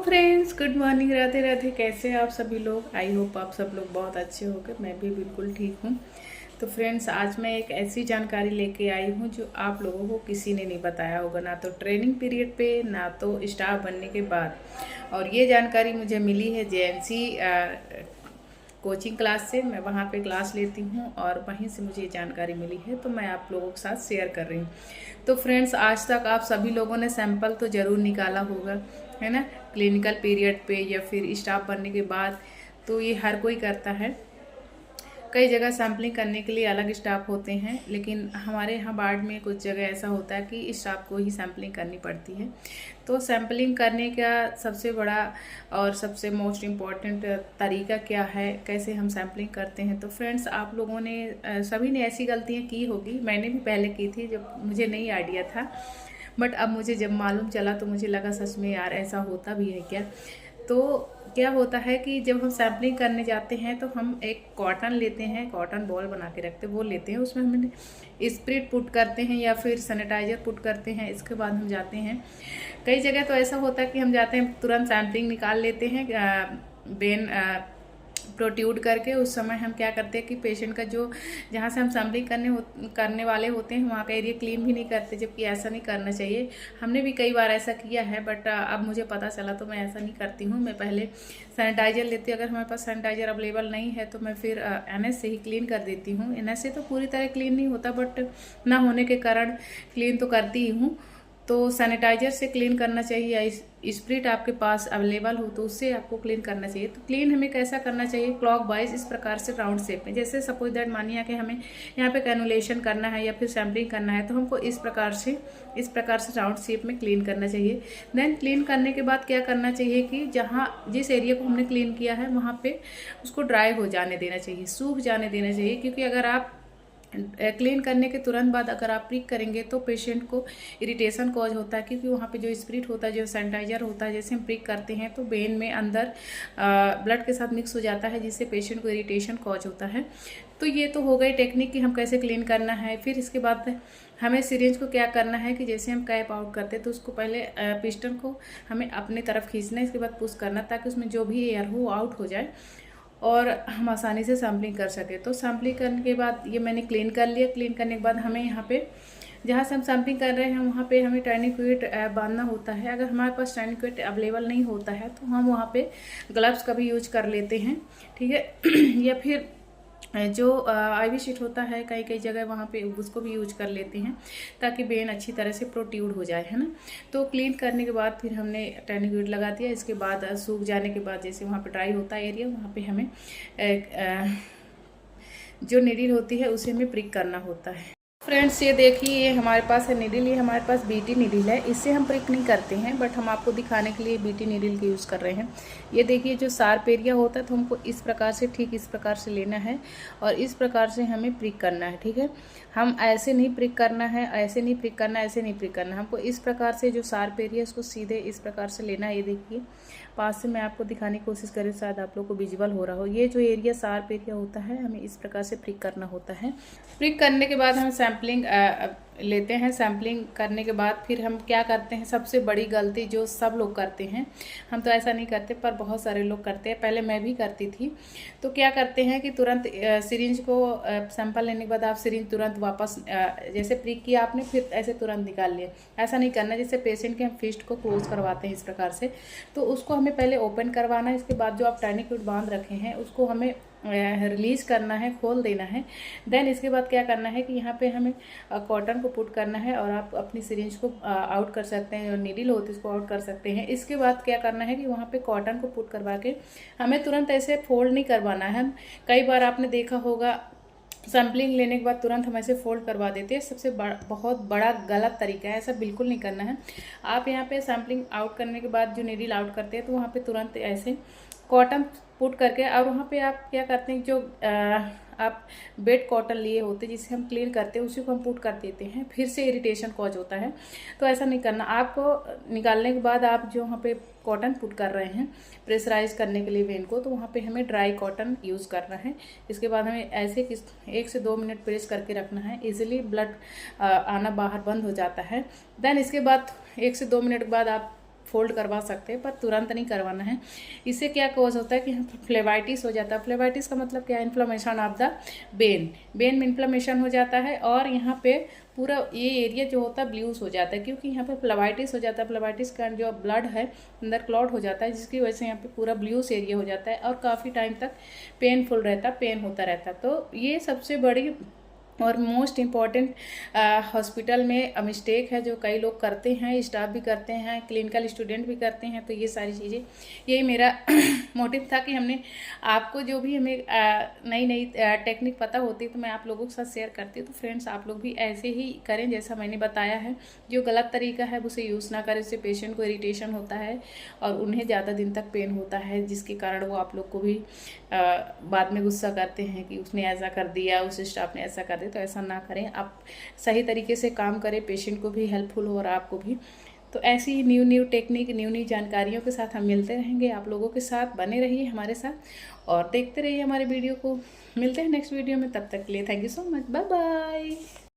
Friends, good morning. Radhe Radhe. कैसे हैं आप सभी लोग? आई होप आप सब लोग बहुत अच्छे होंगे। मैं भी बिल्कुल ठीक हूँ। तो फ्रेंड्स, आज मैं एक ऐसी जानकारी लेके आई हूँ जो आप लोगों को किसी ने नहीं बताया होगा, ना तो ट्रेनिंग पीरियड पे, ना तो स्टाफ बनने के बाद। और ये जानकारी मुझे मिली है जेएनसी कोचिंग क्लास से। मैं वहाँ पे क्लास लेती हूँ और वहीं से मुझे ये जानकारी मिली है, तो मैं आप लोगों के साथ शेयर कर रही हूँ। तो फ्रेंड्स, आज तक आप सभी लोगों ने सैंपल तो ज़रूर निकाला होगा, है ना, क्लिनिकल पीरियड पे या फिर स्टाफ बनने के बाद। तो ये हर कोई करता है। कई जगह सैम्पलिंग करने के लिए अलग स्टाफ होते हैं, लेकिन हमारे यहाँ वार्ड में कुछ जगह ऐसा होता है कि स्टाफ को ही सैम्पलिंग करनी पड़ती है। तो सैम्पलिंग करने का सबसे बड़ा और सबसे मोस्ट इम्पॉर्टेंट तरीका क्या है, कैसे हम सैम्पलिंग करते हैं। तो फ्रेंड्स, आप लोगों ने सभी ने ऐसी गलतियाँ की होगी, मैंने भी पहले की थी जब मुझे नहीं आइडिया था। बट अब मुझे जब मालूम चला तो मुझे लगा सच में यार ऐसा होता भी है क्या। तो क्या होता है कि जब हम सैम्पलिंग करने जाते हैं तो हम एक कॉटन लेते हैं, कॉटन बॉल बना के रखते हैं, वो लेते हैं, उसमें हम स्प्रिट पुट करते हैं या फिर सैनिटाइजर पुट करते हैं। इसके बाद हम जाते हैं। कई जगह तो ऐसा होता है कि हम जाते हैं तुरंत सैम्पलिंग निकाल लेते हैं, वेन प्रोट्यूड करके। उस समय हम क्या करते हैं कि पेशेंट का जो जहाँ से हम सैम्पलिंग करने वाले होते हैं वहाँ का एरिया क्लीन भी नहीं करते, जबकि ऐसा नहीं करना चाहिए। हमने भी कई बार ऐसा किया है, बट अब मुझे पता चला तो मैं ऐसा नहीं करती हूँ। मैं पहले सैनिटाइजर लेती हूँ। अगर हमारे पास सैनिटाइजर अवेलेबल नहीं है तो मैं फिर एनएस से ही क्लीन कर देती हूँ। एनएस से तो पूरी तरह क्लीन नहीं होता, बट ना होने के कारण क्लीन तो करती ही हूँ। तो सैनिटाइजर से क्लीन करना चाहिए, या स्प्रिट आपके पास अवेलेबल हो तो उससे आपको क्लीन करना चाहिए। तो क्लीन हमें कैसा करना चाहिए, क्लॉक वाइज, इस प्रकार से राउंड शेप में। जैसे सपोज दैट मानिए कि हमें यहाँ पे कैनुलेशन करना है या फिर सैम्पलिंग करना है, तो हमको इस प्रकार से राउंड शेप में क्लीन करना चाहिए। देन क्लीन करने के बाद क्या करना चाहिए कि जिस एरिया को हमने क्लीन किया है वहाँ पे उसको ड्राई हो जाने देना चाहिए, सूख जाने देना चाहिए। क्योंकि अगर आप क्लीन करने के तुरंत बाद अगर आप प्रिक करेंगे तो पेशेंट को इरिटेशन कॉज होता है, क्योंकि वहाँ पे जो स्प्रिट होता है, जो सैनिटाइजर होता है, जैसे हम प्रिक करते हैं तो वेन में अंदर ब्लड के साथ मिक्स हो जाता है, जिससे पेशेंट को इरिटेशन कॉज होता है। तो ये तो हो गई टेक्निक कि हम कैसे क्लीन करना है। फिर इसके बाद हमें सिरिंज को क्या करना है कि जैसे हम कैप आउट करते हैं तो उसको पहले पिस्टन को हमें अपनी तरफ खींचना है, इसके बाद पुश करना, ताकि उसमें जो भी एयर हो वो आउट हो जाए और हम आसानी से सैम्पलिंग कर सके। तो सैम्पलिंग करने के बाद ये मैंने क्लीन कर लिया। क्लीन करने के बाद हमें यहाँ पे जहाँ से हम सैम्पलिंग कर रहे हैं वहाँ पे हमें टर्निक्यूट बांधना होता है। अगर हमारे पास टर्निक्यूट अवेलेबल नहीं होता है तो हम वहाँ पे ग्लव्स का भी यूज कर लेते हैं, ठीक है। या फिर जो आईवी शीट होता है कई कई जगह वहाँ पे उसको भी यूज कर लेते हैं, ताकि वेन अच्छी तरह से प्रोट्यूड हो जाए, है ना। तो क्लीन करने के बाद फिर हमने टर्निक्यूट लगा दिया। इसके बाद सूख जाने के बाद जैसे वहाँ पे ड्राई होता है एरिया, वहाँ पे हमें जो नीडल होती है उसे हमें प्रिक करना होता है। फ्रेंड्स, ये देखिए, ये हमारे पास है नीडल, ये हमारे पास बीटी नीडल है। इससे हम प्रिक नहीं करते हैं, बट हम आपको दिखाने के लिए बीटी नीडल का यूज़ कर रहे हैं। ये देखिए, जो शार्प एरिया होता है तो हमको इस प्रकार से, ठीक इस प्रकार से लेना है और इस प्रकार से हमें प्रिक करना है, ठीक है। हम ऐसे नहीं प्रिक करना है, ऐसे नहीं प्रिक करना, ऐसे नहीं प्रिक करना। हमको इस प्रकार से जो शार्प एरिया है उसको सीधे इस प्रकार से लेना है। ये देखिए, पास से मैं आपको दिखाने की कोशिश करी, शायद आप लोग को विजुअल हो रहा हो। ये जो एरिया शार्प एरिया होता है हमें इस प्रकार से प्रिक करना होता है। प्रिक करने के बाद हम सैम्पलिंग लेते हैं। सैम्पलिंग करने के बाद फिर हम क्या करते हैं, सबसे बड़ी गलती जो सब लोग करते हैं, हम तो ऐसा नहीं करते पर बहुत सारे लोग करते हैं, पहले मैं भी करती थी। तो क्या करते हैं कि तुरंत सिरिंज को सैंपल लेने के बाद आप सिरिंज तुरंत वापस जैसे प्रिक किया आपने फिर ऐसे तुरंत निकाल लिया। ऐसा नहीं करना। जैसे पेशेंट के हम फिस्ट को क्लोज करवाते हैं इस प्रकार से, तो उसको हमें पहले ओपन करवाना है। इसके बाद जो आप टर्निक्यूट बांध रखे हैं उसको हमें रिलीज करना है, खोल देना है। देन इसके बाद क्या करना है कि यहाँ पे हमें कॉटन को पुट करना है और आप अपनी सिरिंज को आउट कर सकते हैं, और नीडल होती है उसको आउट कर सकते हैं। इसके बाद क्या करना है कि वहाँ पे कॉटन को पुट करवा के हमें तुरंत ऐसे फोल्ड नहीं करवाना है। कई बार आपने देखा होगा सैम्पलिंग लेने के बाद तुरंत हम ऐसे फोल्ड करवा देते हैं, सबसे बहुत बड़ा गलत तरीका है। ऐसा बिल्कुल नहीं करना है। आप यहाँ पे सैम्पलिंग आउट करने के बाद जो नीडल आउट करते हैं तो वहाँ पे तुरंत ऐसे कॉटन पुट करके, और वहाँ पे आप क्या करते हैं, जो आप बेड कॉटन लिए होते हैं जिसे हम क्लीन करते हैं उसी को हम पुट कर देते हैं, फिर से इरिटेशन कॉज होता है। तो ऐसा नहीं करना। आपको निकालने के बाद आप जो वहाँ पे कॉटन पुट कर रहे हैं प्रेशराइज करने के लिए वेन को, तो वहाँ पे हमें ड्राई कॉटन यूज़ करना है। इसके बाद हमें ऐसे 1 से 2 मिनट प्रेस करके रखना है, इजीली ब्लड आना बाहर बंद हो जाता है। देन इसके बाद 1 से 2 मिनट के बाद आप फोल्ड करवा सकते हैं, पर तुरंत नहीं करवाना है। इससे क्या कॉज होता है कि यहाँ पर फ्लेवाइटिस हो जाता है। फ्लेवाइटिस का मतलब क्या है? इन्फ्लेमेशन ऑफ द बेन में इन्फ्लेमेशन हो जाता है और यहाँ पे पूरा ये एरिया जो होता है ब्लूस हो जाता है, क्योंकि यहाँ पे फ्लेवाइटिस हो जाता है। फ्लेवाइटिस का जो ब्लड है अंदर क्लॉट हो जाता है, जिसकी वजह से यहाँ पे पूरा ब्लूस एरिया हो जाता है और काफ़ी टाइम तक पेनफुल रहता, पेन होता रहता। तो ये सबसे बड़ी और मोस्ट इम्पॉर्टेंट हॉस्पिटल में मिस्टेक है जो कई लोग करते हैं, स्टाफ भी करते हैं, क्लिनिकल स्टूडेंट भी करते हैं। तो ये सारी चीज़ें, यही मेरा मोटिव था कि हमने आपको जो भी हमें नई नई टेक्निक पता होती है तो मैं आप लोगों के साथ शेयर करती हूँ। तो फ्रेंड्स, आप लोग भी ऐसे ही करें जैसा मैंने बताया है। जो गलत तरीका है उसे यूज़ ना करें, उससे पेशेंट को इरिटेशन होता है और उन्हें ज़्यादा दिन तक पेन होता है, जिसके कारण वो आप लोग को भी बाद में गुस्सा करते हैं कि उसने ऐसा कर दिया, उस स्टाफ ने ऐसा कर दिया। तो ऐसा ना करें, आप सही तरीके से काम करें, पेशेंट को भी हेल्पफुल हो और आपको भी। तो ऐसी ही न्यू टेक्निक, न्यू जानकारियों के साथ हम मिलते रहेंगे। आप लोगों के साथ बने रहिए हमारे साथ और देखते रहिए हमारे वीडियो को। मिलते हैं नेक्स्ट वीडियो में, तब तक के लिए thank you so much, bye bye.